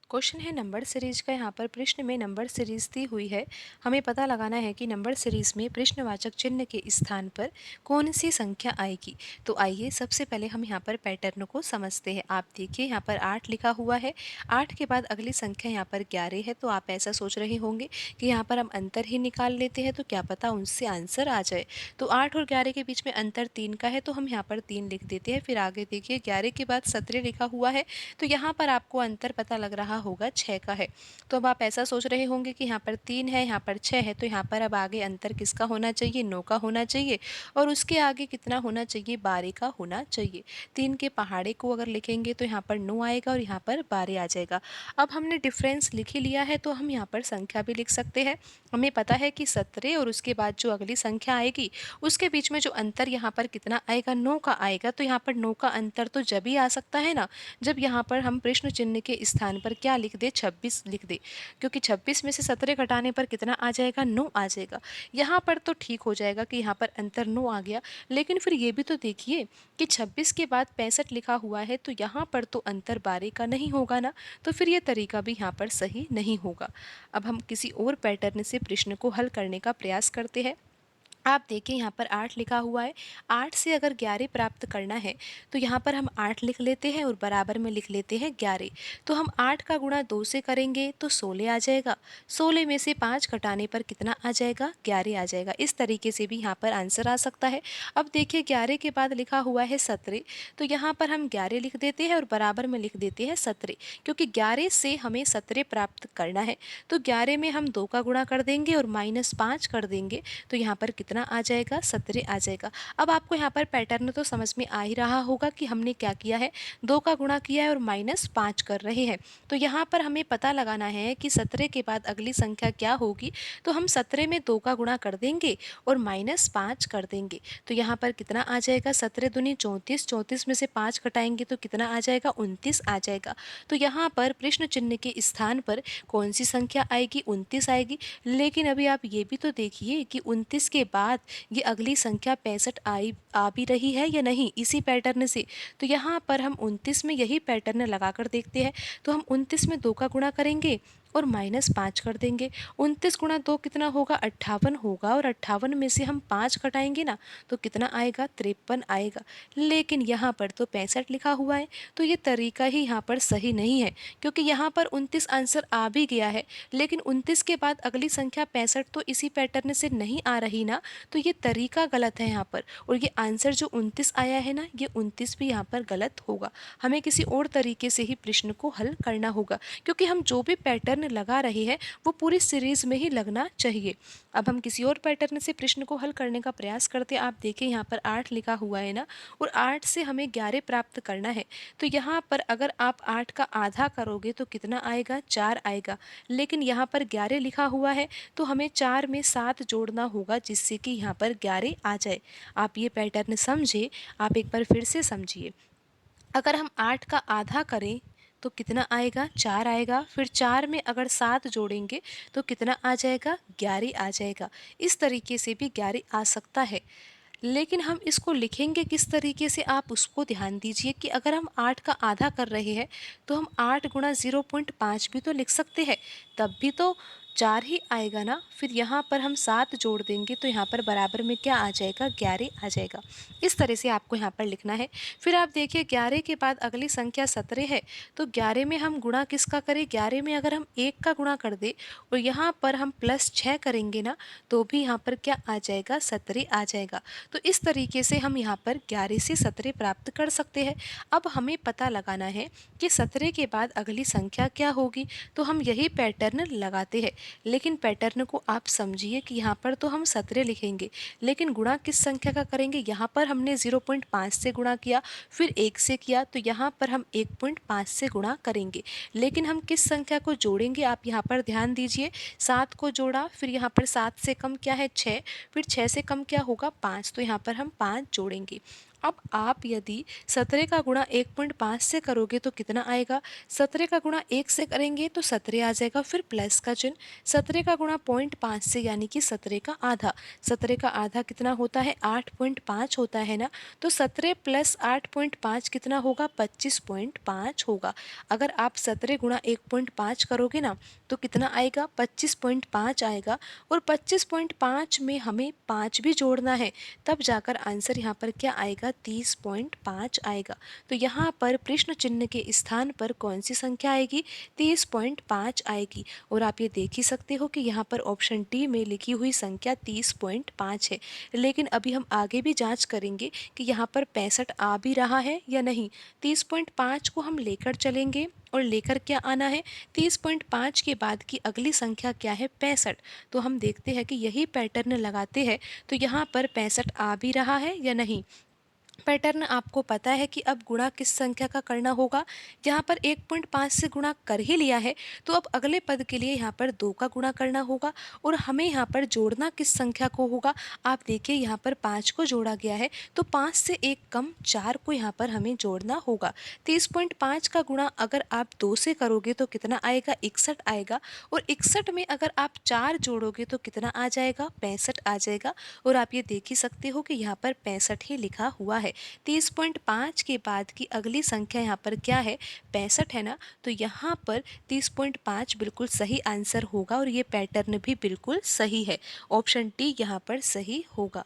Question है number series का। यहाँ पर प्रश्न में नंबर सीरीज दी हुई है। हमें पता लगाना है कि नंबर सीरीज में प्रश्नवाचक चिन्ह के स्थान पर कौन सी संख्या आएगी। तो आइए सबसे पहले हम यहाँ पर पैटर्न को समझते हैं। आप देखिए यहाँ पर 8 लिखा हुआ है। 8 के बाद अगली संख्या यहाँ पर 11 है। तो आप ऐसा सोच रहे होंगे कि यहाँ पर हम अंतर ही निकाल लेते हैं तो क्या पता उनसे आंसर आ जाए। तो 8 और 11 के बीच में अंतर 3 का है तो हम यहाँ पर 3 लिख देते हैं। फिर आगे देखिए 11 के बाद 17 लिखा हुआ है। तो यहाँ पर आपको अंतर पता लग रहा होगा 6 का है। तो अब आप ऐसा सोच रहे होंगे कि यहाँ पर 3 है, यहाँ पर 6 है, तो यहाँ पर अब आगे अंतर किसका होना चाहिए? 9 का होना चाहिए। और उसके आगे कितना होना चाहिए? 12 का होना चाहिए। 3 के पहाड़े को अगर लिखेंगे तो यहाँ पर 9 आएगा और यहाँ पर 12 आ जाएगा। अब हमने डिफरेंस लिख ही लिया है तो हम यहाँ पर संख्या भी लिख सकते हैं। हमें पता है कि 17 और उसके बाद जो अगली संख्या आएगी उसके बीच में जो अंतर यहाँ पर कितना आएगा? 9 का आएगा। तो यहाँ पर 9 का अंतर तो जब ही आ सकता है ना, जब यहाँ पर हम प्रश्न चिन्ह के स्थान पर क्या लिख दे? 26 लिख दे। क्योंकि 26 में से 17 घटाने पर कितना आ जाएगा? 9 आ जाएगा। यहाँ पर तो ठीक हो जाएगा कि यहाँ पर अंतर 9 आ गया। लेकिन फिर ये भी तो देखिए कि 26 के बाद 65 लिखा हुआ है तो यहाँ पर तो अंतर 12 का नहीं होगा ना। तो फिर ये तरीका भी यहाँ पर सही नहीं होगा। अब हम किसी और पैटर्न से प्रश्न को हल करने का प्रयास करते हैं। आप देखिए यहाँ पर 8 लिखा हुआ है। 8 से अगर 11 प्राप्त करना है तो यहाँ पर हम 8 लिख लेते हैं और बराबर में लिख लेते हैं 11। तो हम 8 का गुणा 2 से करेंगे तो 16 आ जाएगा। 16 में से 5 घटाने पर कितना आ जाएगा? 11 आ जाएगा। इस तरीके से भी यहाँ पर आंसर आ सकता है। अब देखिए 11 के बाद लिखा हुआ है 17। तो यहाँ पर हम 11 लिख देते हैं और बराबर में लिख देते हैं 17, क्योंकि 11 से हमें 17 प्राप्त करना है। तो 11 में हम 2 का गुणा कर देंगे और -5 कर देंगे तो यहाँ पर कितना आ जाएगा? 17 आ जाएगा। अब आपको यहाँ पर पैटर्न तो समझ में आ ही रहा होगा कि हमने क्या किया है, 2 का गुणा किया है और -5 कर रहे हैं। तो यहाँ पर हमें पता लगाना है कि 17 के बाद अगली संख्या क्या होगी। तो हम 17 में 2 का गुणा कर देंगे और -5 कर देंगे। तो यहाँ पर कितना आ जाएगा? 17 दूनी 34, 34 में से 5 घटाएंगे तो कितना आ जाएगा? 29 आ जाएगा। तो यहाँ पर प्रश्न चिन्ह के स्थान पर कौन सी संख्या आएगी? 29 आएगी। लेकिन अभी आप ये भी तो देखिए कि 29 के बाद ये अगली संख्या 65 आ भी रही है या नहीं, इसी पैटर्न से। तो यहाँ पर हम 29 में यही पैटर्न लगाकर देखते हैं। तो हम 29 में 2 का गुणा करेंगे और -5 कर देंगे। 29 गुणा 2 कितना होगा? 58 होगा। और 58 में से हम 5 घटाएंगे ना तो कितना आएगा? 53 आएगा। लेकिन यहाँ पर तो 65 लिखा हुआ है। तो ये तरीका ही यहाँ पर सही नहीं है, क्योंकि यहाँ पर 29 आंसर आ भी गया है। लेकिन 29 के बाद अगली संख्या 65 तो इसी पैटर्न से नहीं आ रही ना। तो ये तरीका गलत है यहाँ पर। और ये आंसर जो 29 आया है ना, ये 29 भी यहाँ पर गलत होगा। हमें किसी और तरीके से ही प्रश्न को हल करना होगा, क्योंकि हम जो भी पैटर्न लगा रहे हैं वो पूरी सीरीज में ही लगना चाहिए। अब हम किसी और पैटर्न से प्रश्न को हल करने का प्रयास करते हैं। आप देखिए यहाँ पर 8 लिखा हुआ है ना, और 8 से हमें 11 प्राप्त करना है। तो यहाँ पर अगर आप 8 का आधा करोगे तो कितना आएगा? 4 आएगा। लेकिन यहाँ पर 11 लिखा हुआ है तो हमें 4 में 7 जोड़ना होगा जिससे कि यहाँ पर 11 आ जाए। आप ये पैटर्न समझे, आप एक बार फिर से समझिए। अगर हम 8 का आधा करें तो कितना आएगा? 4 आएगा। फिर 4 में अगर 7 जोड़ेंगे तो कितना आ जाएगा? 11 आ जाएगा। इस तरीके से भी 11 आ सकता है। लेकिन हम इसको लिखेंगे किस तरीके से, आप उसको ध्यान दीजिए कि अगर हम 8 का आधा कर रहे हैं तो हम 8 गुणा 0.5 भी तो लिख सकते हैं, तब भी तो 4 ही आएगा ना। फिर यहाँ पर हम 7 जोड़ देंगे तो यहाँ पर बराबर में क्या आ जाएगा? 11 आ जाएगा। इस तरह से आपको यहाँ पर लिखना है। फिर आप देखिए 11 के बाद अगली संख्या 17 है। तो 11 में हम गुणा किसका करें? 11 में अगर हम 1 का गुणा कर दे और यहाँ पर हम +6 करेंगे ना तो भी यहाँ पर क्या आ जाएगा? 17 आ जाएगा। तो इस तरीके से हम यहाँ पर 11 से 17 प्राप्त कर सकते हैं। अब हमें पता लगाना है कि 17 के बाद अगली संख्या क्या होगी। तो हम यही पैटर्न लगाते हैं। लेकिन पैटर्न को आप समझिए कि यहाँ पर तो हम 17 लिखेंगे, लेकिन गुणा किस संख्या का करेंगे? यहाँ पर हमने 0.5 से गुणा किया, फिर 1 से किया, तो यहाँ पर हम 1.5 से गुणा करेंगे। लेकिन हम किस संख्या को जोड़ेंगे? आप यहाँ पर ध्यान दीजिए। 7 को जोड़ा, फिर यहाँ पर 7 से कम क्या है? 6, फिर 6 से कम क्या होगा? 5, तो यहाँ पर हम 5 जोड़ेंगे। अब आप यदि 17 का गुणा 1.5 से करोगे तो कितना आएगा? 17 का गुणा 1 से करेंगे तो 17 आ जाएगा, फिर प्लस का चिन्ह। 17 का गुणा 0.5 से यानी कि 17 का आधा। 17 का आधा कितना होता है? 8.5 होता है ना। तो 17 प्लस 8.5 कितना होगा? 25.5 होगा। अगर आप 17 गुणा 1.5 करोगे ना तो कितना आएगा? 25.5 आएगा। और 25.5 में हमें 5 भी जोड़ना है, तब जाकर आंसर यहाँ पर क्या आएगा? 30.5 आएगा। तो यहाँ पर प्रश्न चिन्ह के स्थान पर कौन सी संख्या आएगी? 30.5 आएगी। और आप ये देख ही सकते हो कि यहाँ पर ऑप्शन डी में लिखी हुई संख्या 30.5 है। लेकिन अभी हम आगे भी जांच करेंगे कि यहाँ पर 65 आ भी रहा है या नहीं। 30.5 को हम लेकर चलेंगे और लेकर क्या आना है? 30.5 के बाद की अगली संख्या क्या है? 65। तो हम देखते हैं कि यही पैटर्न लगाते हैं तो यहाँ पर 65 आ भी रहा है या नहीं। पैटर्न आपको पता है कि अब गुणा किस संख्या का करना होगा। यहाँ पर 1.5 से गुणा कर ही लिया है, तो अब अगले पद के लिए यहाँ पर 2 का गुणा करना होगा। और हमें यहाँ पर जोड़ना किस संख्या को होगा? आप देखिए यहाँ पर 5 को जोड़ा गया है, तो 5 से 1 कम 4 को यहाँ पर हमें जोड़ना होगा। 30.5 का गुणा अगर आप 2 से करोगे तो कितना आएगा? 61 आएगा। और 61 में अगर आप 4 जोड़ोगे तो कितना आ जाएगा? 65 आ जाएगा। और आप ये देख ही सकते हो कि यहाँ पर 65 ही लिखा हुआ है। 30.5 के बाद की अगली संख्या यहाँ पर क्या है? 65 है ना। तो यहाँ पर 30.5 बिल्कुल सही आंसर होगा और ये पैटर्न भी बिल्कुल सही है। ऑप्शन डी यहाँ पर सही होगा।